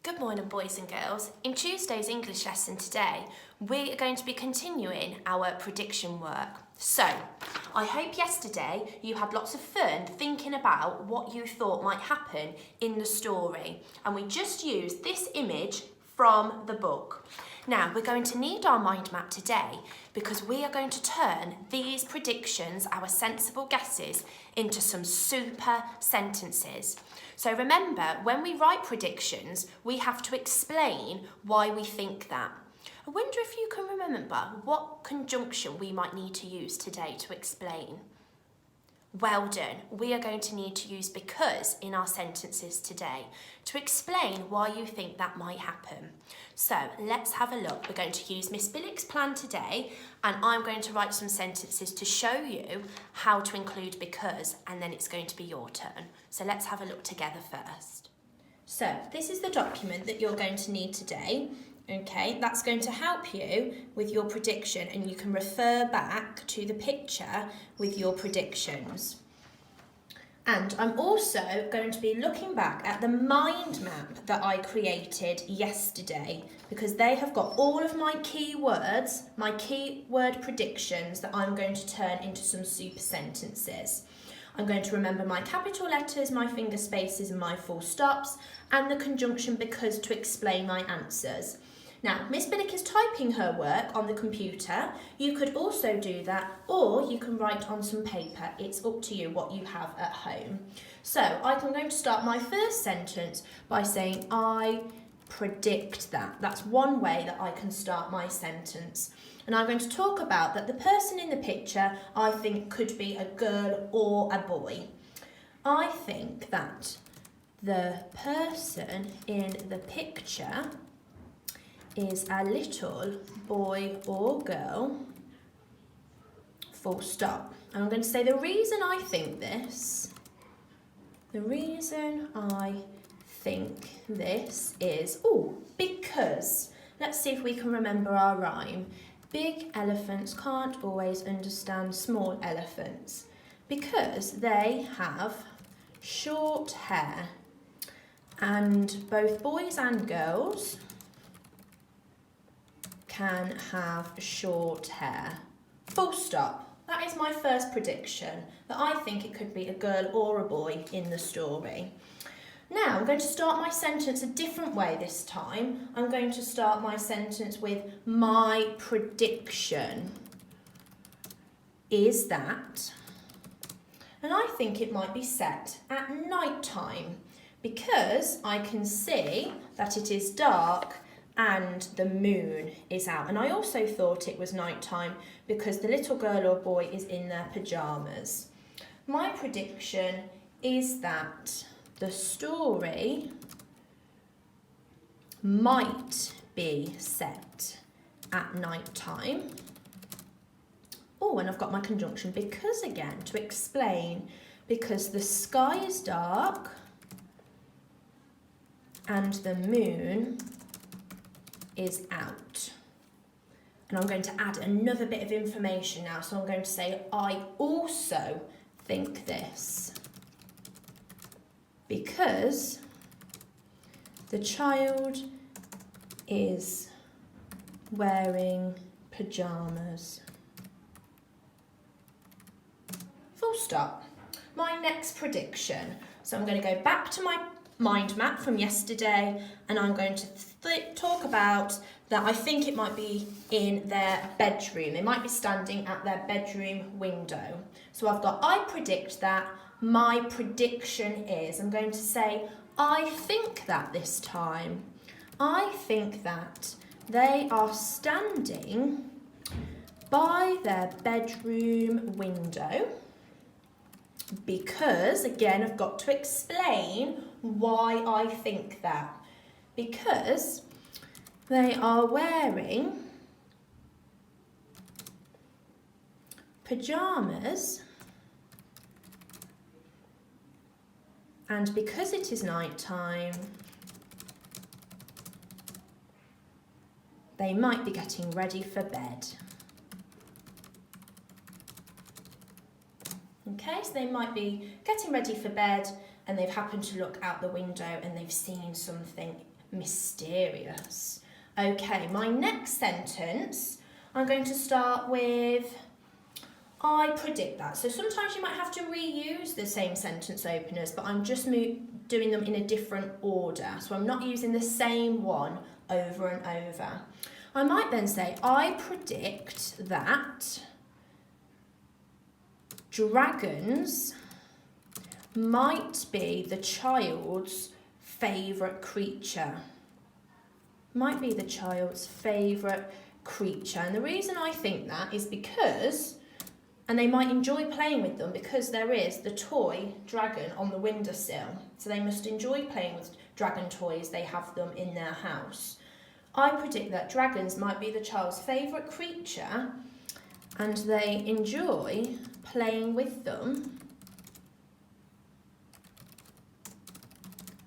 Good morning, boys and girls. In Tuesday's English lesson today, we are going to be continuing our prediction work. So, I hope yesterday you had lots of fun thinking about what you thought might happen in the story. And we just used this image from the book. Now, we're going to need our mind map today because we are going to turn these predictions, our sensible guesses, into some super sentences. So remember, when we write predictions, we have to explain why we think that. I wonder if you can remember what conjunction we might need to use today to explain. Well done. We are going to need to use because in our sentences today to explain why you think that might happen. So let's have a look. We're going to use Miss Billick's plan today, and I'm going to write some sentences to show you how to include because, and then it's going to be your turn. So let's have a look together first. So this is the document that you're going to need today. Okay, that's going to help you with your prediction, and you can refer back to the picture with your predictions. And I'm also going to be looking back at the mind map that I created yesterday, because they have got all of my keywords, my keyword predictions that I'm going to turn into some super sentences. I'm going to remember my capital letters, my finger spaces and my full stops, and the conjunction because to explain my answers. Now, Miss Billick is typing her work on the computer. You could also do that, or you can write on some paper. It's up to you what you have at home. So I'm going to start my first sentence by saying, I predict that. That's one way that I can start my sentence. And I'm going to talk about that the person in the picture, I think, could be a girl or a boy. I think that the person in the picture is a little boy or girl, full stop. And I'm going to say the reason I think this is, because. Let's see if we can remember our rhyme. Big elephants can't always understand small elephants because they have short hair. And both boys and girls can have short hair. Full stop. That is my first prediction, that I think it could be a girl or a boy in the story. Now I'm going to start my sentence a different way this time. I'm going to start my sentence with my prediction is that, and I think it might be set at night time because I can see that it is dark and the moon is out. And I also thought it was night time because the little girl or boy is in their pyjamas. My prediction is that the story might be set at night time. Oh, and I've got my conjunction because again to explain, because the sky is dark and the moon is out. And I'm going to add another bit of information now. So I'm going to say, I also think this because the child is wearing pyjamas. Full stop. My next prediction. So I'm going to go back to my mind map from yesterday, and I'm going to talk about that I think it might be in their bedroom. They might be standing at their bedroom window. So I've got, I predict that, my prediction is, I'm going to say, I think that this time. I think that they are standing by their bedroom window because, again, I've got to explain why I think that. Because they are wearing pyjamas, and because it is night time, they might be getting ready for bed. Okay, so they might be getting ready for bed and they've happened to look out the window and they've seen something mysterious. Okay, my next sentence, I'm going to start with I predict that. So sometimes you might have to reuse the same sentence openers, but I'm just doing them in a different order. So I'm not using the same one over and over. I might then say, I predict that dragons might be the child's favourite creature. Might be the child's favourite creature. And the reason I think that is because, and they might enjoy playing with them because there is the toy dragon on the windowsill. So they must enjoy playing with dragon toys. They have them in their house. I predict that dragons might be the child's favourite creature and they enjoy playing with them,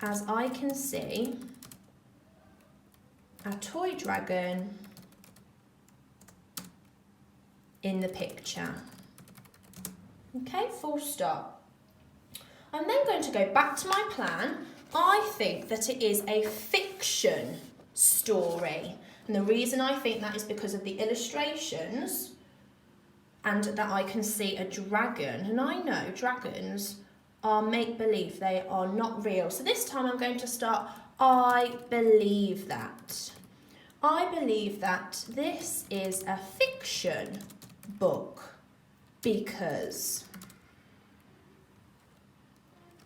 as I can see a toy dragon in the picture. Okay, full stop. I'm then going to go back to my plan. I think that it is a fiction story. And the reason I think that is because of the illustrations and that I can see a dragon. And I know dragons are make-believe, they are not real. So this time I'm going to start, I believe that. I believe that this is a fiction book because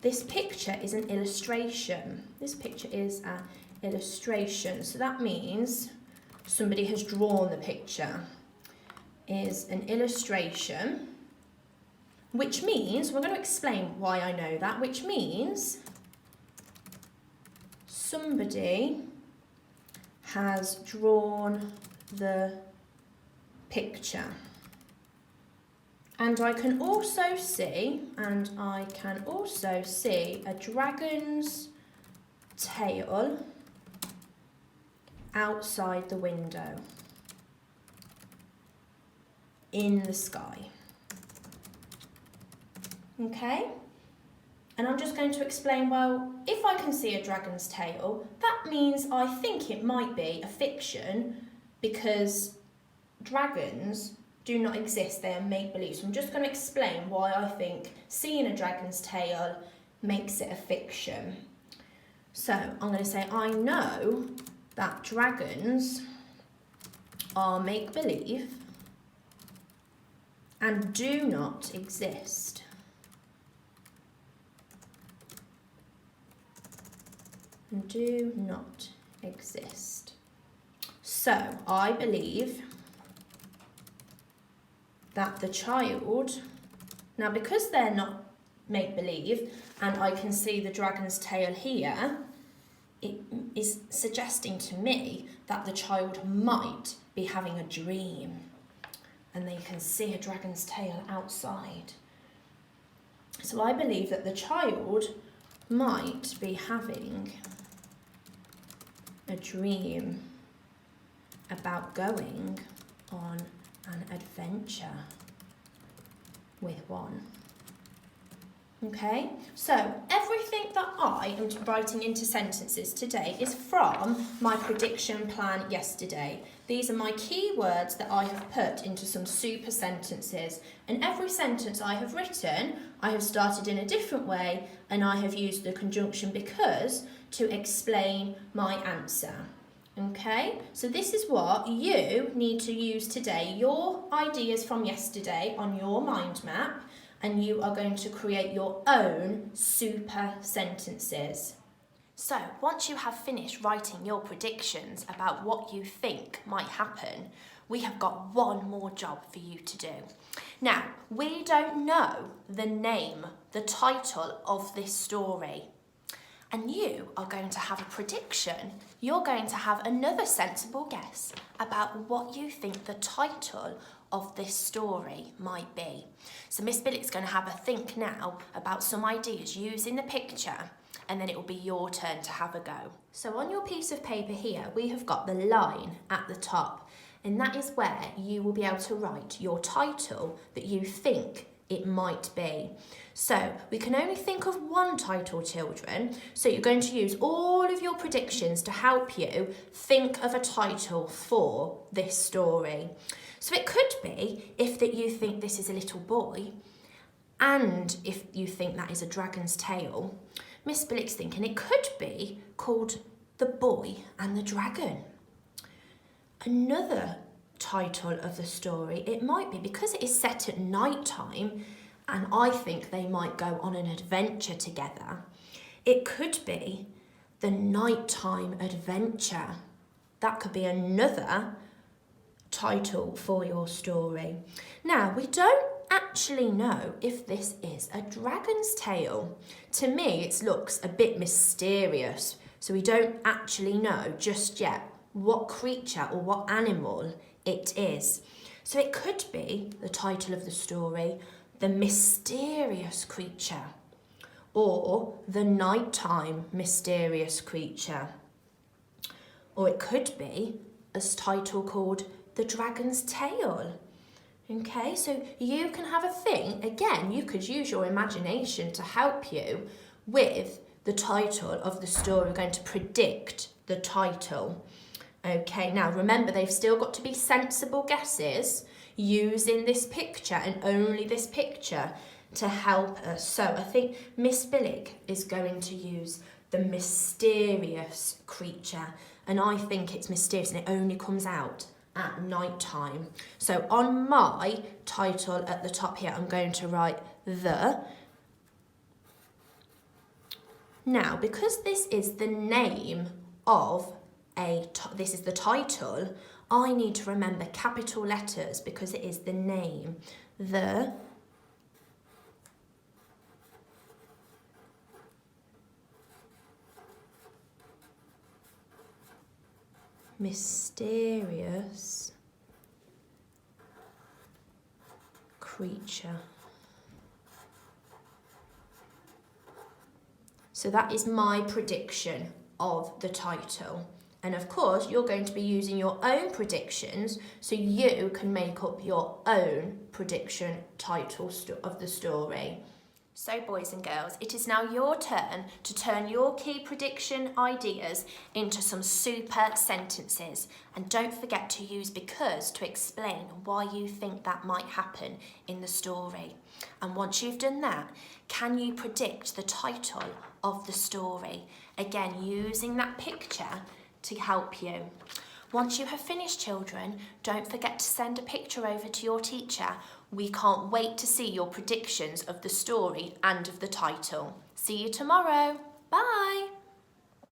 this picture is an illustration. This picture is an illustration. So that means somebody has drawn the picture. Is an illustration, which means, we're going to explain why I know that, which means somebody has drawn the picture. And I can also see a dragon's tail outside the window in the sky. Okay? And I'm just going to explain, well, if I can see a dragon's tail, that means I think it might be a fiction because dragons do not exist, they are make-believe. So I'm just going to explain why I think seeing a dragon's tail makes it a fiction. So I'm going to say, I know that dragons are make-believe and do not exist. And do not exist. So I believe that the child, now because they're not make-believe and I can see the dragon's tail here, it is suggesting to me that the child might be having a dream and they can see a dragon's tail outside. So I believe that the child might be having a dream about going on an adventure with one. Okay, so everything that I am writing into sentences today is from my prediction plan yesterday. These are my key words that I have put into some super sentences, and every sentence I have written, I have started in a different way and I have used the conjunction because to explain my answer. Okay, so this is what you need to use today, your ideas from yesterday on your mind map, and you are going to create your own super sentences. So once you have finished writing your predictions about what you think might happen, we have got one more job for you to do. Now, we don't know the name, the title of this story. And you are going to have a prediction. You're going to have another sensible guess about what you think the title of this story might be. So Miss Billitt's going to have a think now about some ideas using the picture, and then it will be your turn to have a go. So on your piece of paper here, we have got the line at the top, and that is where you will be able to write your title that you think it might be. So we can only think of one title, children. So you're going to use all of your predictions to help you think of a title for this story. So it could be if that you think this is a little boy, and if you think that is a dragon's tail, Miss Billick's thinking it could be called The Boy and the Dragon. Another title of the story, it might be, because it is set at night time, and I think they might go on an adventure together, it could be The Nighttime Adventure. That could be another title for your story. Now, we don't actually know if this is a dragon's tail. To me, it looks a bit mysterious, so we don't actually know just yet what creature or what animal it is. So it could be the title of the story, The Mysterious Creature, or The Nighttime Mysterious Creature. Or it could be a title called The Dragon's Tail. Okay, so you can have a think. Again, you could use your imagination to help you with the title of the story. We're going to predict the title. Okay, now remember, they've still got to be sensible guesses using this picture and only this picture to help us. So I think Miss Billick is going to use The Mysterious Creature, and I think it's mysterious and it only comes out at night time. So on my title at the top here, I'm going to write the. Now, because this is the name of this is the title, I need to remember capital letters because it is the name. The Mysterious Creature. So that is my prediction of the title. And of course, you're going to be using your own predictions so you can make up your own prediction title of the story. So boys and girls, it is now your turn to turn your key prediction ideas into some super sentences. And don't forget to use because to explain why you think that might happen in the story. And once you've done that, can you predict the title of the story? Again, using that picture to help you. Once you have finished, children, don't forget to send a picture over to your teacher. We can't wait to see your predictions of the story and of the title. See you tomorrow. Bye.